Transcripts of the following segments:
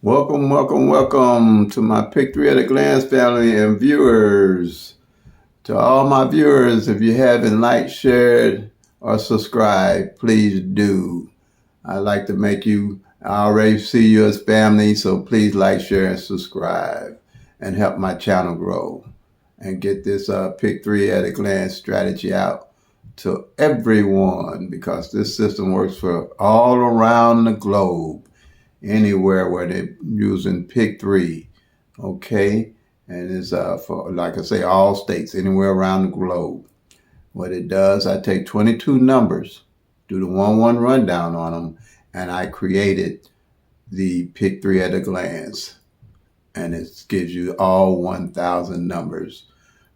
Welcome, welcome, welcome to my Pick Three at a Glance family and viewers. To all my viewers, if you haven't liked, shared, or subscribed, please do. I like to make you, I already see you as family, so please like, share, and subscribe and help my channel grow and get this Pick Three at a Glance strategy out to everyone because this system works for all around the globe anywhere where they're using Pick Three, okay? And it's for, like I say, all states, anywhere around the globe. What it does, I take 22 numbers, do the 1-1 rundown on them, and I created the Pick Three at a Glance. And it gives you all 1,000 numbers.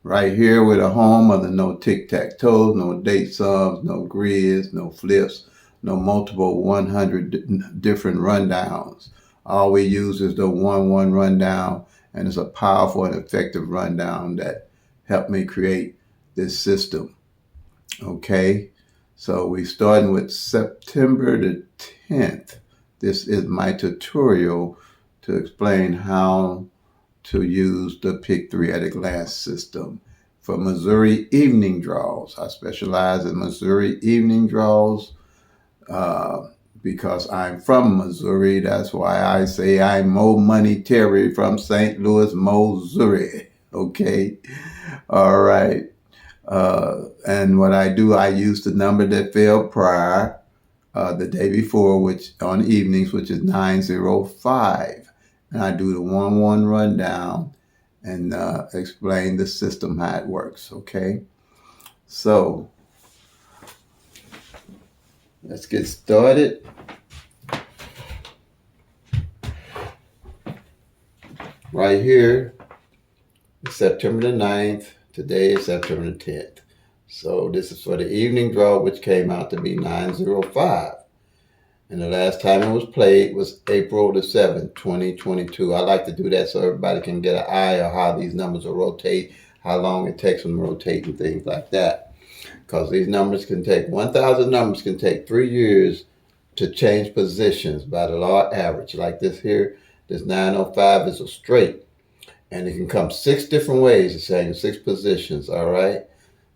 Right here with a home of the no tic-tac-toes, no date sums, no grids, no flips, no multiple 100 different rundowns. All we use is the 1-1 rundown, and it's a powerful and effective rundown that helped me create this system. Okay, so we starting with September the 10th. This is my tutorial to explain how to use the Pick Three at a Glance system for Missouri evening draws. I specialize in Missouri evening draws because I'm from Missouri. That's why I say I'm Mo Money Terry from St. Louis, Missouri. Okay, all right. And what I do, I use the number that fell prior the day before, which on evenings, which is 905. And I do the 1-1 rundown and explain the system, how it works, okay? So let's get started. Right here, it's September the 9th. Today is September the 10th. So this is for the evening draw, which came out to be 905. And the last time it was played was April the 7th, 2022. I like to do that so everybody can get an eye on how these numbers will rotate, how long it takes them to rotate and things like that. Because these numbers can take, 1,000 numbers can take 3 years to change positions by the law of average. Like this here, this 905 is a straight. And it can come 6 different ways, it's saying 6 positions, all right?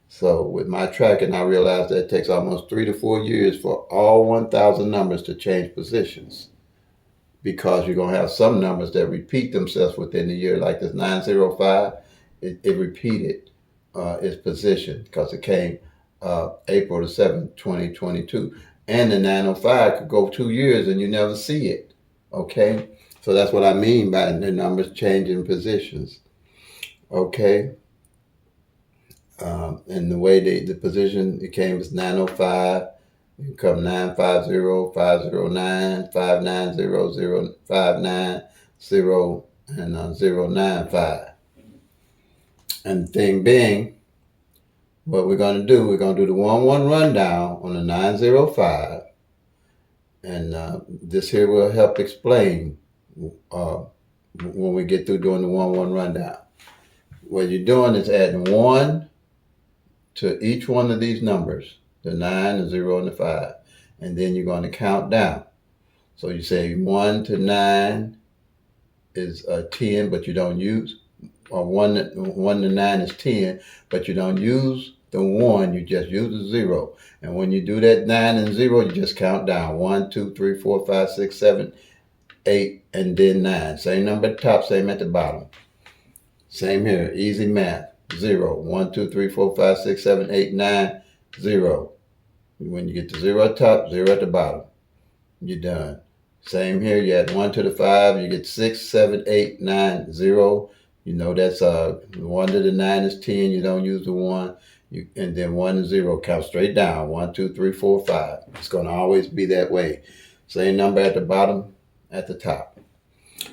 So with my tracking, I realized that it takes almost 3 to 4 years for all 1,000 numbers to change positions, because you're going to have some numbers that repeat themselves within the year, like this 905. It repeated its position because it came April the 7th, 2022. And the 905 could go 2 years and you never see it, okay? So that's what I mean by the numbers changing positions, okay? And the way the position it came is 905, it come 950, 509, 590, 590, and 095. And the thing being, what we're going to do, we're going to do the 1-1 rundown on the 905. And this here will help explain when we get through doing the 1-1 rundown. What you're doing is adding 1 to each one of these numbers, the 9, the 0, and the 5. And then you're going to count down. So you say 1 to 9 is 10, but you don't use, or 1 to 9 is 10, but you don't use the 1, you just use the 0. And when you do that 9 and 0, you just count down 1, 2, 3, 4, 5, 6, 7, 8, and then 9. Same number at the top, same at the bottom. Same here, easy math. 0, 1, 2, 3, 4, 5, 6, 7, 8, 9, 0. When you get to 0 at the top, 0 at the bottom, you're done. Same here, you add 1 to the 5, you get 6, 7, 8, 9, 0. You know that's 1 to the 9 is 10, you don't use the 1. And then 1 and 0, count straight down. 1, 2, 3, 4, 5. It's going to always be that way. Same number at the bottom, at the top.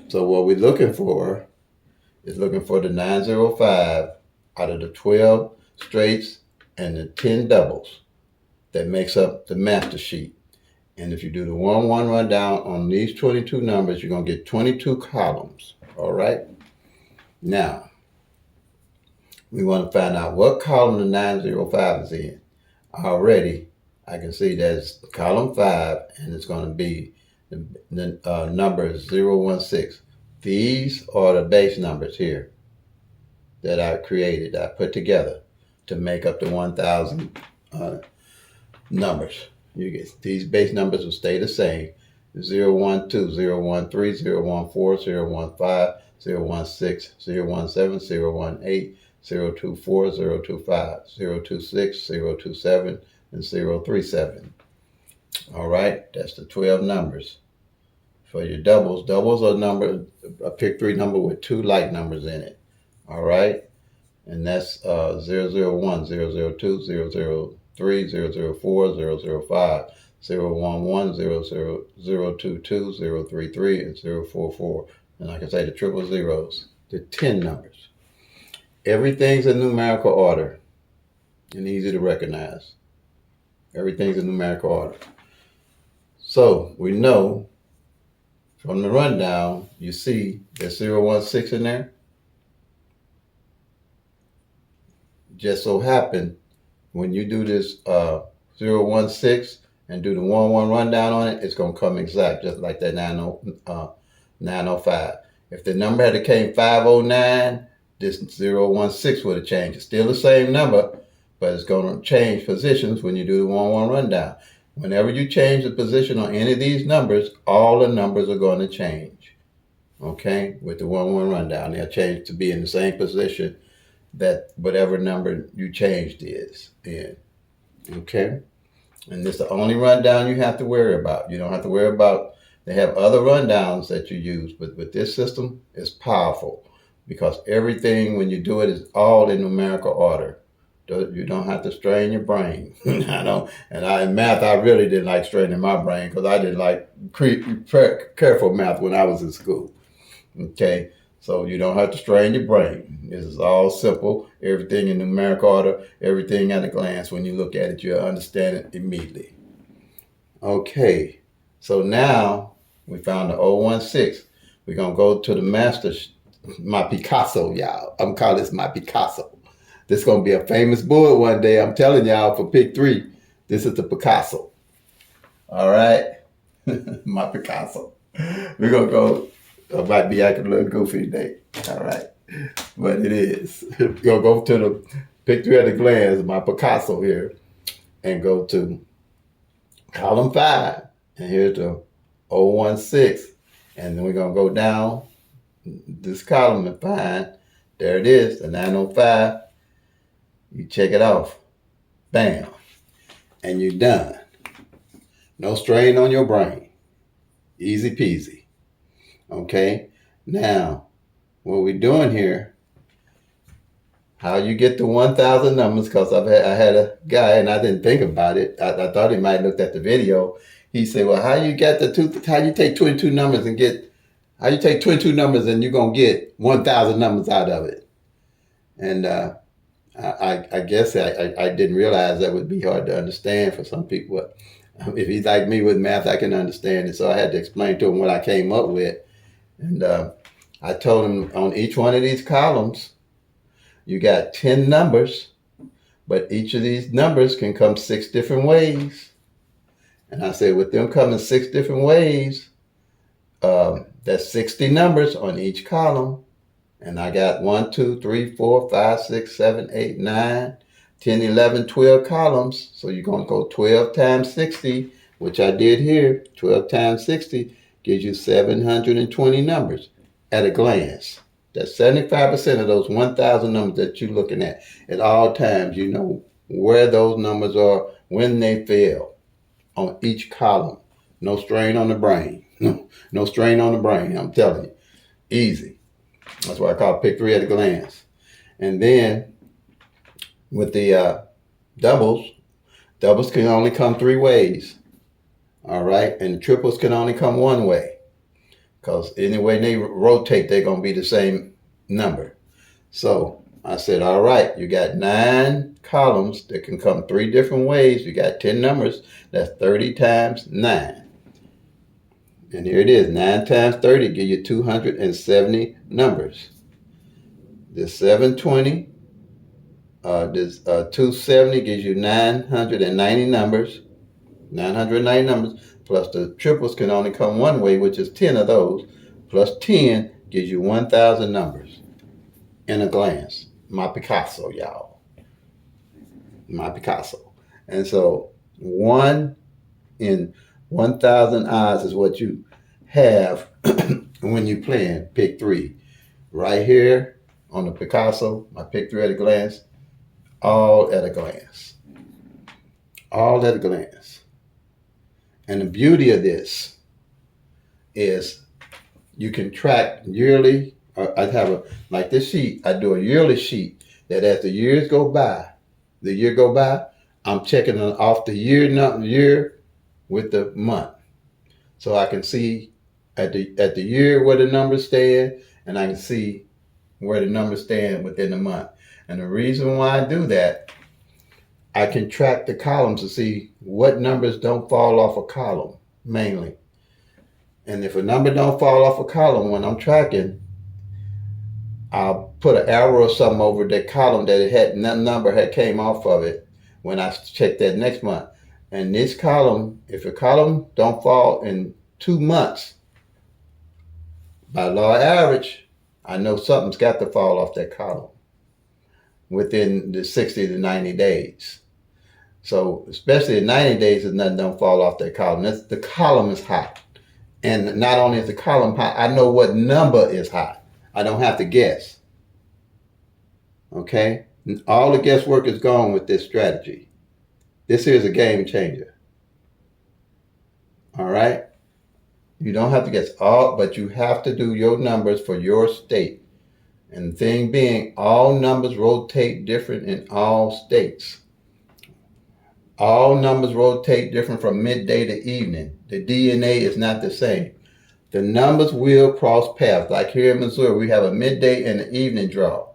So what we're looking for is looking for the 905 out of the 12 straights and the 10 doubles that makes up the master sheet. And if you do the 1-1 rundown on these 22 numbers, you're going to get 22 columns. All right? Now, we want to find out what column the 905 is in. Already, I can see that's column 5, and it's going to be The number is 016. These are the base numbers here that I created, I put together to make up the 1,000 numbers. You get these base numbers will stay the same: 012, 013, 014, 015, 016, 017, 018, 024, 025, 026, 027, and 037. All right, that's the 12 numbers. For your doubles, doubles are a pick three number with two like numbers in it. All right, and that's 001, 002, 003, 004, 005, 011, 00022, 033, and 044. And like I say, the triple zeros, the 10 numbers. Everything's in numerical order and easy to recognize. Everything's in numerical order. So we know from the rundown, you see there's 016 in there. Just so happened when you do this 016 and do the 11 rundown on it, it's going to come exact, just like that 905. If the number had came 509, this 016 would have changed. It's still the same number, but it's going to change positions when you do the 11 rundown. Whenever you change the position on any of these numbers, all the numbers are going to change. Okay? With the 11 rundown, they'll change to be in the same position that whatever number you changed is in. Okay? And this is the only rundown you have to worry about. You don't have to worry about, they have other rundowns that you use, but with this system, it's powerful because everything, when you do it, is all in numerical order. You don't have to strain your brain. In math, I really didn't like straining my brain because I didn't like careful math when I was in school. Okay? So you don't have to strain your brain. This is all simple. Everything in numerical order, everything at a glance. When you look at it, you'll understand it immediately. Okay, so now we found the 016. We're going to go to the master, my Picasso, y'all. I'm calling this my Picasso. This is going to be a famous board one day. I'm telling y'all for pick 3. This is the Picasso. All right, my Picasso. We're going to go. I might be acting a little goofy today. All right. But it is. We're going to go to the pick 3 at a glance, my Picasso here, and go to column 5. And here's the 016. And then we're going to go down this column and find, there it is, the 905. You check it off. Bam. And you're done. No strain on your brain. Easy peasy. Okay, now what we're doing here, how you get to 1,000 numbers, because I had a guy and I didn't think about it. I thought he might have looked at the video. He said, well, how you take 22 numbers and you're going to get 1,000 numbers out of it? And I guess I didn't realize that would be hard to understand for some people. But if he's like me with math, I can understand it. So I had to explain to him what I came up with. And I told him on each one of these columns, you got 10 numbers, but each of these numbers can come 6 different ways. And I said, with them coming 6 different ways, that's 60 numbers on each column. And I got 1, 2, 3, 4, 5, 6, 7, 8, 9, 10, 11, 12 columns. So you're going to go 12 times 60, which I did here. 12 times 60 gives you 720 numbers at a glance. That's 75% of those 1,000 numbers that you're looking at all times. You know where those numbers are, when they fail on each column. No strain on the brain. No strain on the brain, I'm telling you. Easy. That's why I call it pick 3 at a glance. And then with the doubles can only come 3 ways. All right, and triples can only come 1 way, because any way they rotate, they're going to be the same number. So I said, all right, you got 9 columns that can come 3 different ways. You got 10 numbers. That's 30 times 9. And here it is, 9 times 30 give you 270 numbers. This 720, this 270 gives you 990 numbers. 990 numbers. plus the triples can only come one way, which is 10 of those, plus 10 gives you 1,000 numbers in a glance. My Picasso, y'all. My Picasso. And so 1 in 1,000 odds is what you have when you playing pick 3. Right here on the Picasso, my pick 3 at a glance, all at a glance. All at a glance. And the beauty of this is you can track yearly. I have like this sheet, I do a yearly sheet that as the year go by, I'm checking off the year with the month. So I can see at the year where the numbers stand, and I can see where the numbers stand within the month. And the reason why I do that, I can track the columns to see what numbers don't fall off a column, mainly. And if a number don't fall off a column when I'm tracking, I'll put an arrow or something over that column that that number had came off of it when I check that next month. And this column, if a column don't fall in 2 months, by law of average, I know something's got to fall off that column within the 60 to 90 days. So especially in 90 days, if nothing don't fall off that column. The column is hot. And not only is the column hot, I know what number is hot. I don't have to guess. Okay? All the guesswork is gone with this strategy. This here is a game changer. All right? You don't have to guess all, but you have to do your numbers for your state. And the thing being, all numbers rotate different in all states. All numbers rotate different from midday to evening. The DNA is not the same. The numbers will cross paths. Like here in Missouri, we have a midday and an evening draw.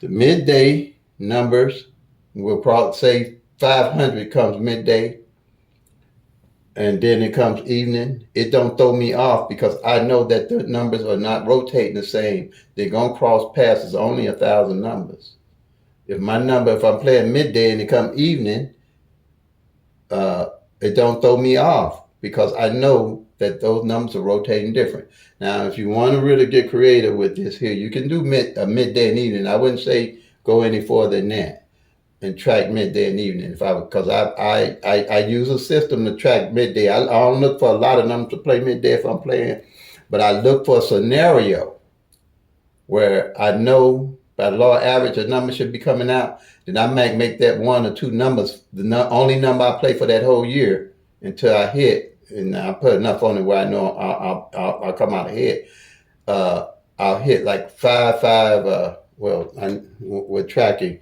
The midday numbers will probably say 500 comes midday, and then it comes evening. It don't throw me off because I know that the numbers are not rotating the same. They're going to cross paths. It's only 1,000 numbers. If I'm playing midday and it come evening, it don't throw me off because I know that those numbers are rotating different. Now, if you want to really get creative with this here, you can do midday and evening. I wouldn't say go any further than that and track midday and evening. Because I use a system to track midday. I don't look for a lot of numbers to play midday if I'm playing, but I look for a scenario where I know by law of average a number should be coming out. Then I might make that 1 or 2 numbers the only number I play for that whole year until I hit. And I put enough on it where I know I'll come out ahead. I'll hit like 5. We're tracking,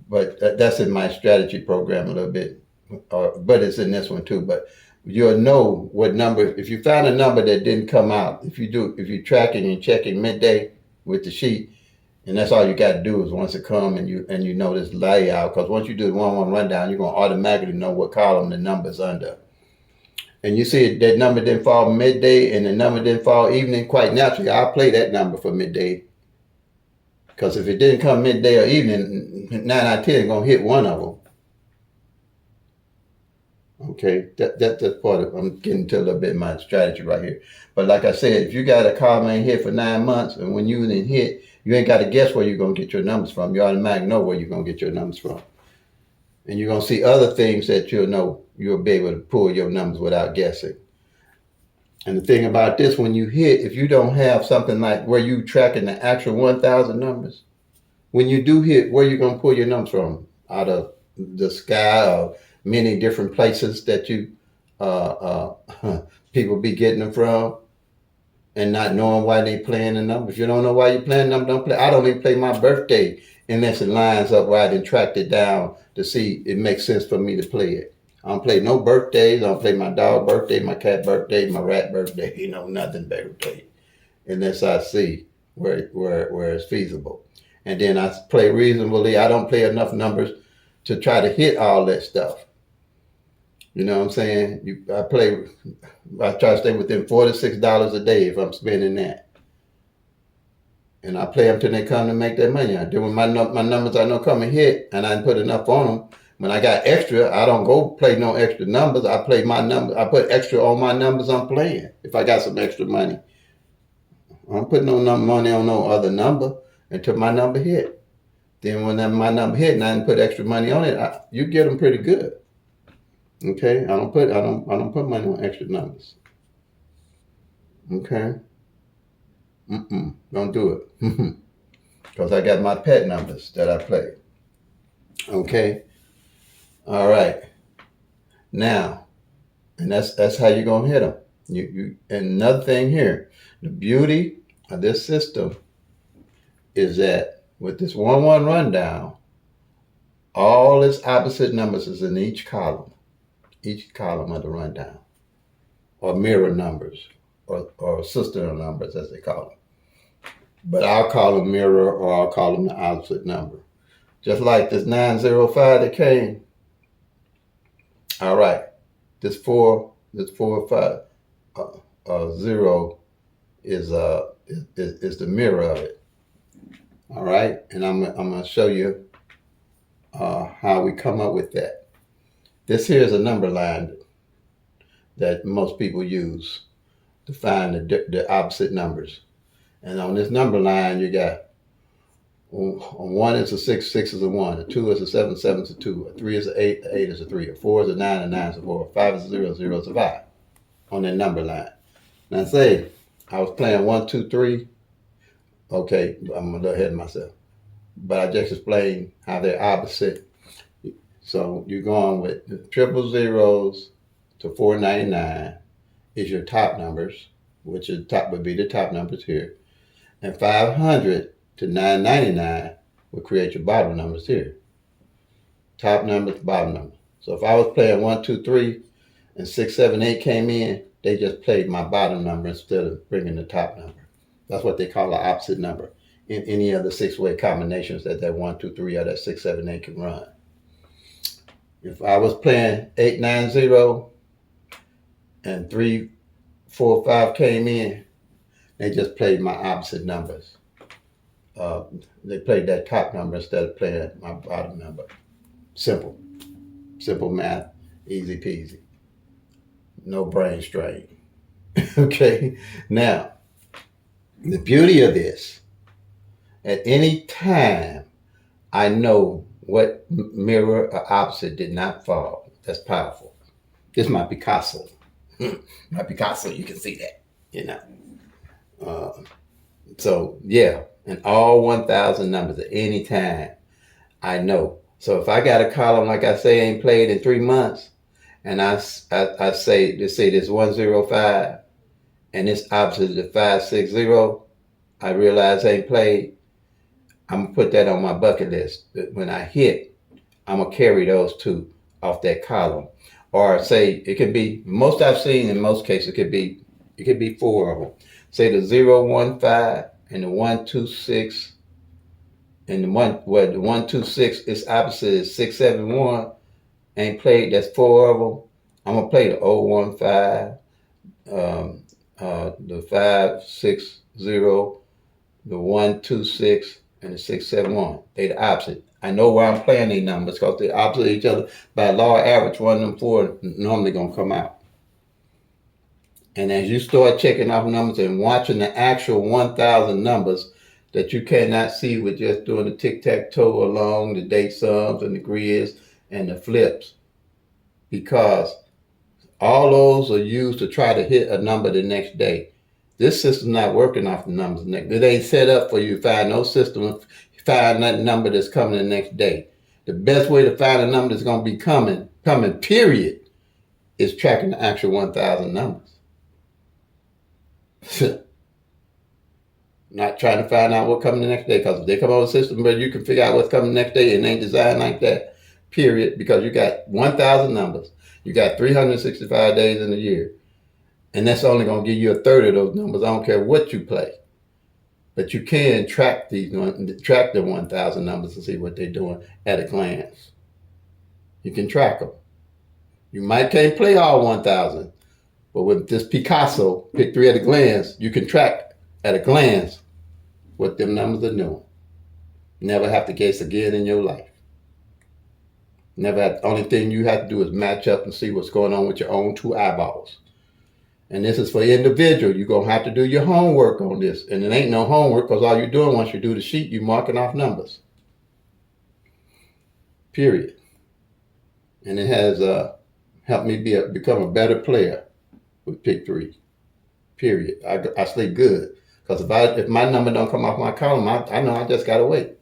but that's in my strategy program a little bit. But it's in this one too. But you'll know what number. If you find a number that didn't come out, if you're tracking and checking midday with the sheet, and that's all you got to do is once it comes and you know this layout. Because once you do the 1-1 rundown, you're gonna automatically know what column the number's under. And you see that number didn't fall midday and the number didn't fall evening, quite naturally, I'll play that number for midday. Because if it didn't come midday or evening, 9 out of 10 going to hit one of them. Okay, that's part of, I'm getting to a little bit of my strategy right here. But like I said, if you got a column ain't hit for 9 months, and when you didn't hit, you ain't got to guess where you're going to get your numbers from. You automatically know where you're going to get your numbers from. And you're going to see other things that you'll know you'll be able to pull your numbers without guessing. And the thing about this, when you hit, if you don't have something like where you tracking the actual 1,000 numbers, when you do hit, where you going to pull your numbers from? Out of the sky or many different places that you people be getting them from and not knowing why they playing the numbers. If you don't know why you're playing them, don't play. I don't even play my birthday unless it lines up where I done tracked it down to see it makes sense for me to play it. I don't play no birthdays. I don't play my dog birthday, my cat birthday, my rat birthday, nothing birthday. Unless I see where it's feasible. And then I play reasonably. I don't play enough numbers to try to hit all that stuff. You know what I'm saying? I try to stay within $4 to $6 a day if I'm spending that. And I play them till they come to make that money. Then when my numbers I know come and hit, and I put enough on them, When I got extra, I don't go play no extra numbers. I play my number. I put extra on my numbers I'm playing. If I got some extra money, I don't put no money on no other number until my number hit. Then when my number hit and I didn't put extra money on it, you get them pretty good. Okay, I don't put money on extra numbers. Okay, don't do it because I got my pet numbers that I play. Okay, all right. Now, and that's how you're gonna hit them. You and another thing here, the beauty of this system is that with this 1-1 rundown, all its opposite numbers is in each column of the rundown, or mirror numbers, or sister numbers as they call them. But I'll call them mirror, or I'll call them the opposite number. Just like this 905 that came. All right, this 4 5 0 is the mirror of it. All right, and I'm gonna show you how we come up with that. This here is a number line that most people use to find the opposite numbers. And on this number line, you got a 1 is a 6, 6 is a 1, a 2 is a 7, 7 is a 2, a 3 is a 8, a 8 is a 3, a 4 is a 9, a 9 is a 4, a 5 is a 0, 0 is a 5 on that number line. Now say I was playing 1, 2, 3. Okay, I'm a little ahead of myself. But I just explained how they're opposite. So you're going with triple zeros to 499 is your top numbers, which is would be the top numbers here. And 500 to 999 would create your bottom numbers here. Top numbers, bottom numbers. So if I was playing 1, 2, 3, and 6, 7, 8 came in, they just played my bottom number instead of bringing the top number. That's what they call the opposite number in any of the 6-way combinations that 1, 2, 3 or that 6, 7, 8 can run. If I was playing 8, 9, 0 and 3, 4, 5 came in, they just played my opposite numbers. They played that top number instead of playing my bottom number. Simple math, easy peasy. No brain strain. Okay, now, the beauty of this, at any time, I know what mirror or opposite did not fall. That's powerful. This is my Picasso. My Picasso, you can see that, you know. So, yeah, and all 1,000 numbers at any time, I know. So if I got a column, like I say, ain't played in 3 months, and I say this 105, and it's opposite to 560, I realize ain't played, I'm gonna put that on my bucket list. When I hit, I'm gonna carry those two off that column. Or say it could be, most I've seen in most cases, it could be 4 of them. Say the 015 and the 126 and the 126 is opposite is 671, ain't played, that's 4 of them. I'm gonna play the 015, the 560, the 126, and the 671. They the opposite. I know where I'm playing these numbers because they're opposite each other. By law of average, one of them 4 normally gonna come out. And as you start checking off numbers and watching the actual 1,000 numbers that you cannot see with just doing the tic-tac-toe along, the date sums and the grids and the flips, because all those are used to try to hit a number the next day. This system's not working off the numbers the next day. It ain't set up for you to find no system, find that number that's coming the next day. The best way to find a number that's going to be coming, period, is tracking the actual 1,000 numbers. Not trying to find out what's coming the next day, because if they come on the system, but you can figure out what's coming the next day, and it ain't designed like that, period, because you got 1,000 numbers. You got 365 days in a year. And that's only going to give you a third of those numbers. I don't care what you play. But you can track the 1,000 numbers and see what they're doing at a glance. You can track them. You can't play all 1,000. But with this Picasso, pick 3 at a glance, you can track at a glance what them numbers are doing. Never have to guess again in your life. Only thing you have to do is match up and see what's going on with your own two eyeballs. And this is for individual. You're going to have to do your homework on this. And it ain't no homework because all you're doing once you do the sheet, you're marking off numbers. Period. And it has helped me become a better player with Pick 3. Period. I sleep good. Because if my number don't come off my column, I know I just got to wait.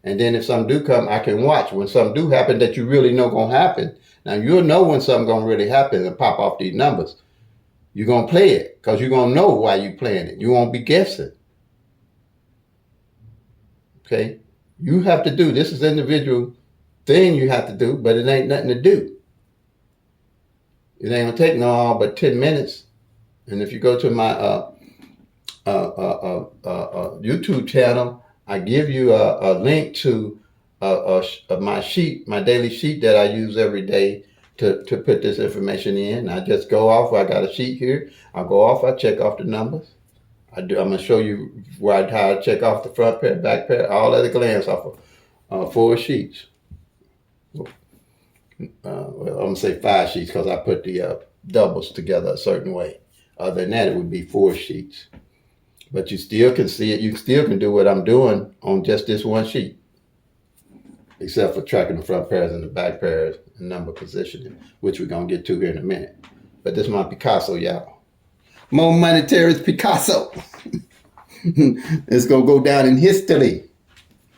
And then if some do come, I can watch. When some do happen that you really know going to happen, now you'll know when something going to really happen and pop off these numbers. You're going to play it because you're going to know why you're playing it. You won't be guessing. Okay? You have to do, this is individual thing you have to do, but it ain't nothing to do. It ain't going to take no all but 10 minutes. And if you go to my YouTube channel, I give you a link to my sheet, my daily sheet that I use every day to put this information in. I just go off. I got a sheet here. I go off. I check off the numbers. I'm going to show you how I check off the front pair, back pair, all at a glance off of 4 sheets. Well, I'm going to say 5 sheets because I put the doubles together a certain way. Other than that, it would be 4 sheets. But you still can see it. You still can do what I'm doing on just this one sheet, except for tracking the front pairs and the back pairs and number positioning, which we're going to get to here in a minute. But this is my Picasso, y'all. More Money Terrorist Picasso. It's going to go down in history,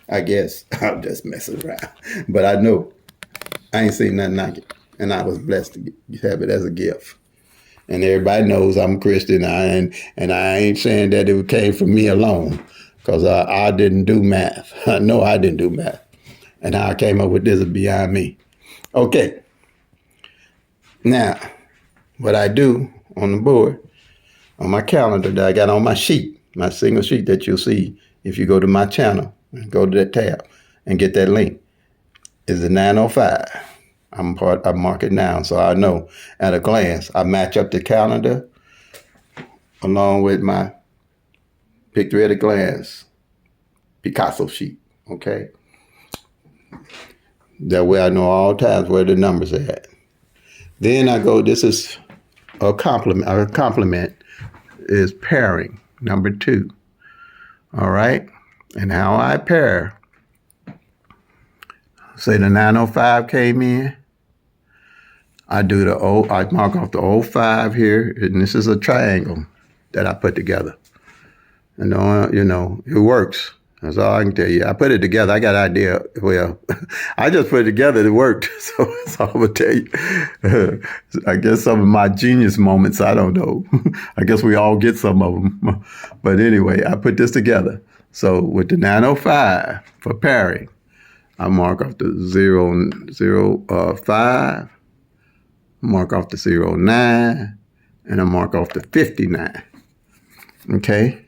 I guess. I'm just messing around. But I know I ain't seen nothing like it. And I was blessed to have it as a gift. And everybody knows I'm a Christian, and I ain't saying that it came from me alone, because I didn't do math. I know I didn't do math. And how I came up with this is beyond me. Okay. Now, what I do on the board, on my calendar that I got on my sheet, my single sheet that you'll see if you go to my channel and go to that tab and get that link, is the 905. I mark it down so I know at a glance. I match up the calendar along with my Pick 3 at a glance Picasso sheet. Okay. That way I know all times where the numbers are at. Then I go, this is a compliment. A compliment is pairing, number 2. All right. And how I pair. Say the 905 came in. I mark off the 05 here, and this is a triangle that I put together. And it works. That's all I can tell you. I put it together. I got an idea. Well, I just put it together. It worked. So that's all I'm going to tell you. I guess some of my genius moments, I don't know. I guess we all get some of them. But anyway, I put this together. So with the 905 for pairing, I mark off the 005, mark off the 09, and I mark off the 59. Okay?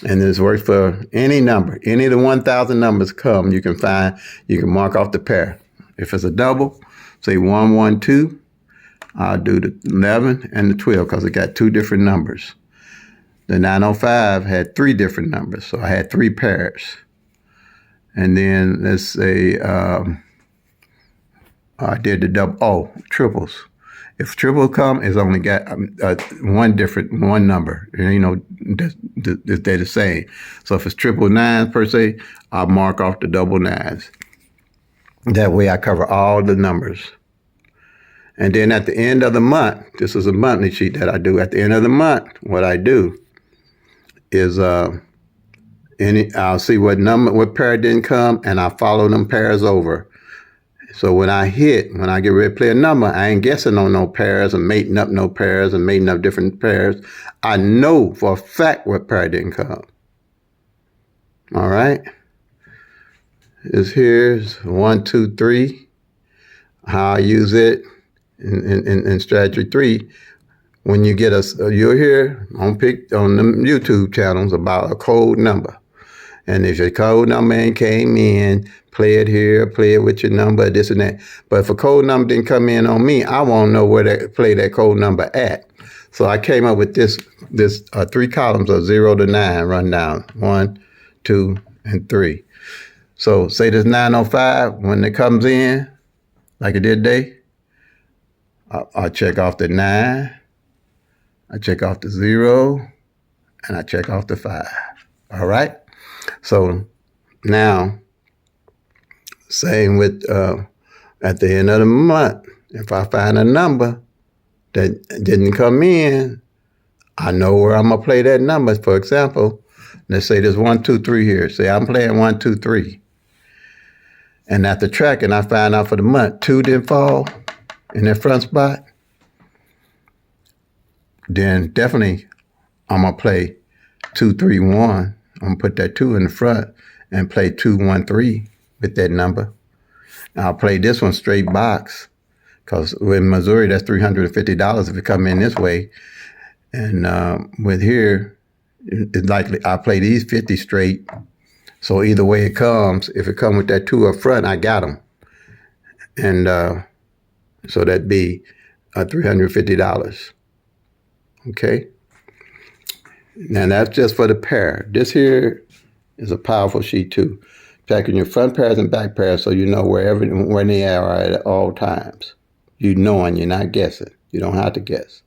And this works for any number. Any of the 1,000 numbers come, you can mark off the pair. If it's a double, say 112, I'll do the 11 and the 12 because it got 2 different numbers. The 905 had 3 different numbers, so I had 3 pairs. And then let's say I did the triples. If triple come, it's only got one number. They're the same. So if it's triple nines per se, I mark off the double nines. That way I cover all the numbers. And then at the end of the month, this is a monthly sheet that I do. At the end of the month, what I do is I'll see what pair didn't come, and I follow them pairs over. So when I get ready to play a number, I ain't guessing on no pairs and mating up no pairs and mating up different pairs. I know for a fact what pair didn't come. All right. Here's 1, 2, 3. How I use it in strategy 3. When you get you'll hear on the YouTube channels about a code number. And if your code number ain't came in, play it here, play it with your number, this and that. But if a code number didn't come in on me, I won't know where to play that code number at. So I came up with this 3 columns of 0 to 9 run down. 1, 2, and 3. So say this 905, when it comes in, like it did today, I'll check off the 9, I check off the 0, and I check off the 5. All right? So now, same with at the end of the month, if I find a number that didn't come in, I know where I'm going to play that number. For example, let's say there's 1, 2, 3 here. Say I'm playing 1, 2, 3. And after tracking, I find out for the month 2 didn't fall in that front spot. Then definitely I'm going to play 2, 3, 1. I'm going to put that 2 in the front and play 2, 1, 3 with that number. I'll play this one straight box because in Missouri, that's $350 if it come in this way. And with here, it's likely I play these 50 straight. So either way it comes, if it comes with that 2 up front, I got them. And so that'd be $350. Okay? Now that's just for the pair. This here is a powerful sheet too. Checking your front pairs and back pairs so you know where they are at all times. You knowing, you're not guessing. You don't have to guess.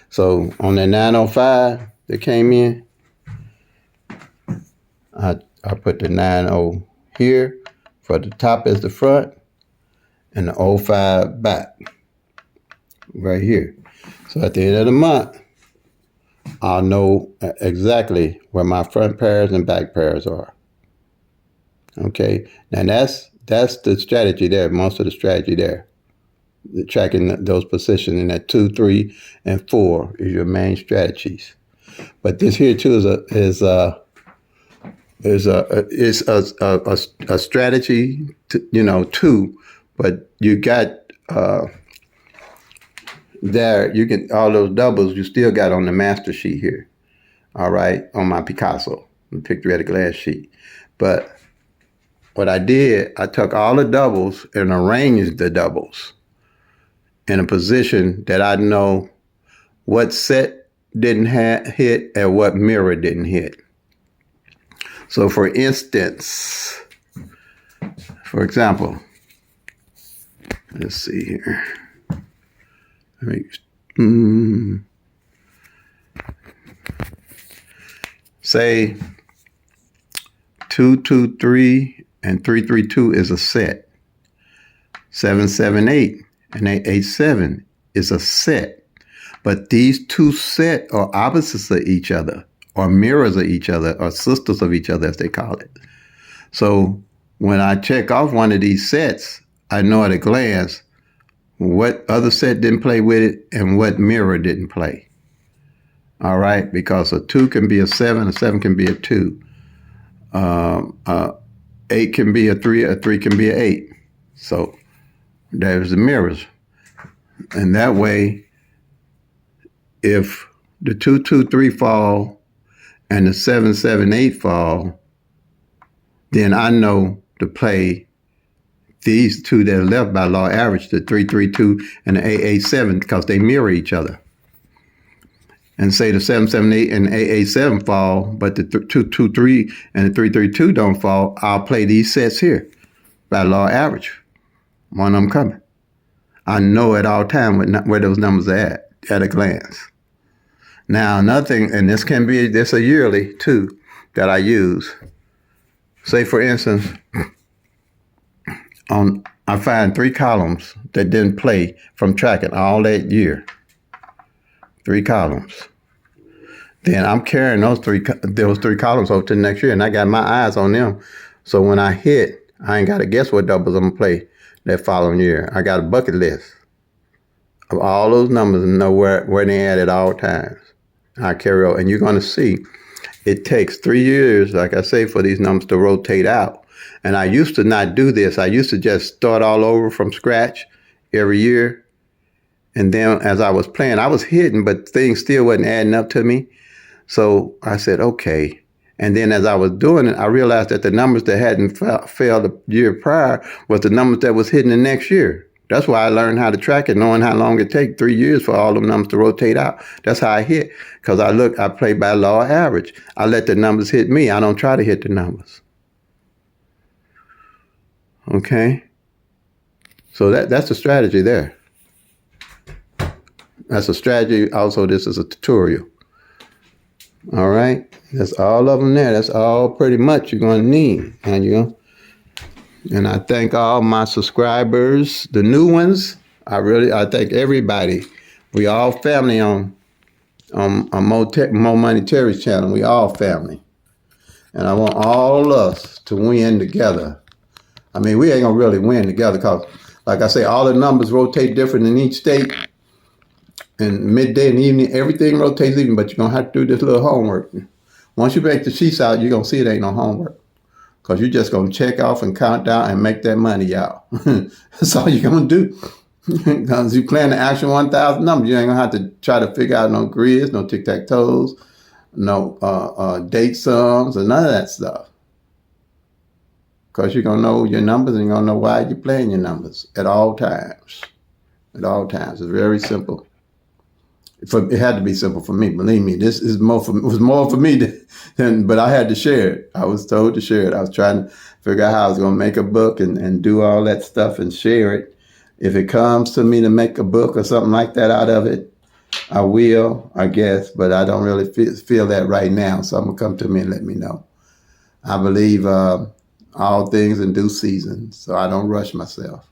So on that 905 that came in, I put the 90 here for the top is the front and the 05 back right here. So at the end of the month, I'll know exactly where my front pairs and back pairs are. Okay, now that's the strategy there, most of the strategy there. Tracking those positions in that 2, 3, and 4 is your main strategies. But this here too is a strategy, too. But you got there, you can all those doubles you still got on the master sheet here. All right, on my Picasso, the picture at a glass sheet. But what I did, I took all the doubles and arranged the doubles in a position that I know what set didn't hit and what mirror didn't hit. So for instance, for example, let's see here. Say 2, 2, 3 and 3, 3, 2 is a set. 7, 7, 8 and 8, 8, 7 is a set. But these two sets are opposites of each other, or mirrors of each other, or sisters of each other, as they call it. So when I check off one of these sets, I know at a glance what other set didn't play with it and what mirror didn't play. All right, because a 2 can be a 7 can be a 2. 8 can be a 3 can be an 8. So there's the mirrors. And that way, if the 2, 2, 3 fall and the 7, 7, 8 fall, then I know to play these two that are left by law average, the 3, 3, 2 and the 8, 8, 7, because they mirror each other. And say the 7, 7, 8 and 8, 8, 7 fall, but the 2, 2, 3 and the 3, 3, 2 don't fall, I'll play these sets here by law average. One of them coming. I know at all time where those numbers are at a glance. Now, another thing, and this can be a yearly too, that I use. Say, for instance, I find 3 columns that didn't play from tracking all that year. 3 columns. Then I'm carrying those three columns over to the next year, and I got my eyes on them. So when I hit, I ain't got to guess what doubles I'm going to play that following year. I got a bucket list of all those numbers and know where they at all times. I carry over, and you're going to see it takes 3 years, like I say, for these numbers to rotate out. And I used to not do this. I used to just start all over from scratch every year. And then as I was playing, I was hitting, but things still wasn't adding up to me. So I said, okay. And then as I was doing it, I realized that the numbers that hadn't failed the year prior was the numbers that was hitting the next year. That's why I learned how to track it, knowing how long it takes, 3 years for all them numbers to rotate out. That's how I hit, because I play by law average. I let the numbers hit me. I don't try to hit the numbers. Okay? So that's the strategy there. That's a strategy. Also, this is a tutorial. All right. That's all of them there. That's all pretty much you're going to need. And I thank all my subscribers, the new ones. I thank everybody. We all family on Mo Money Terry's channel. We all family. And I want all of us to win together. I mean, we ain't going to really win together because, like I say, all the numbers rotate different in each state. And midday and evening, everything rotates even, but you're going to have to do this little homework. Once you break the sheets out, you're going to see it ain't no homework. Because you're just going to check off and count down and make that money out. That's all you're going to do. Because you plan the actual 1,000 numbers, you ain't going to have to try to figure out no grids, no tic-tac-toes, no date sums, or none of that stuff. Because you're going to know your numbers and you're going to know why you're playing your numbers at all times. At all times. It's very simple. It had to be simple for me. Believe me, this is was more for me but I had to share it. I was told to share it. I was trying to figure out how I was going to make a book and do all that stuff and share it. If it comes to me to make a book or something like that out of it, I will, I guess, but I don't really feel that right now. So I'm going to come to me and let me know. I believe all things in due season, so I don't rush myself.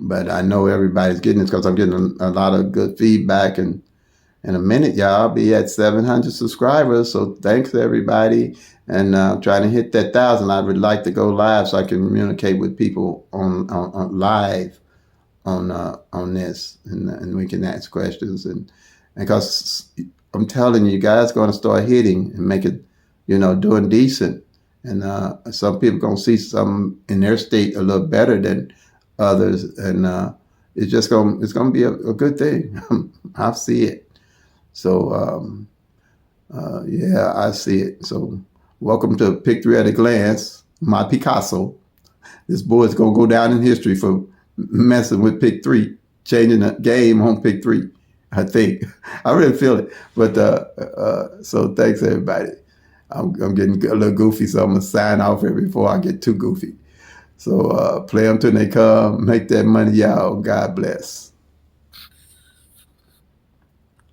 But I know everybody's getting this because I'm getting a lot of good feedback. And in a minute, y'all, I'll be at 700 subscribers. So thanks to everybody. And trying to hit that 1,000. I would like to go live so I can communicate with people on live on this. And we can ask questions. And because I'm telling you, guys going to start hitting and make it, doing decent. And some people going to see something in their state a little better than others, and it's gonna be a good thing. I see it. So yeah, I see it. So welcome to Pick 3 at a Glance, my Picasso. This boy's gonna go down in history for messing with Pick 3, changing the game on Pick 3. I think I really feel it. But so thanks everybody. I'm getting a little goofy, so I'm gonna sign off here before I get too goofy. So play them till they come. Make that money, y'all. God bless.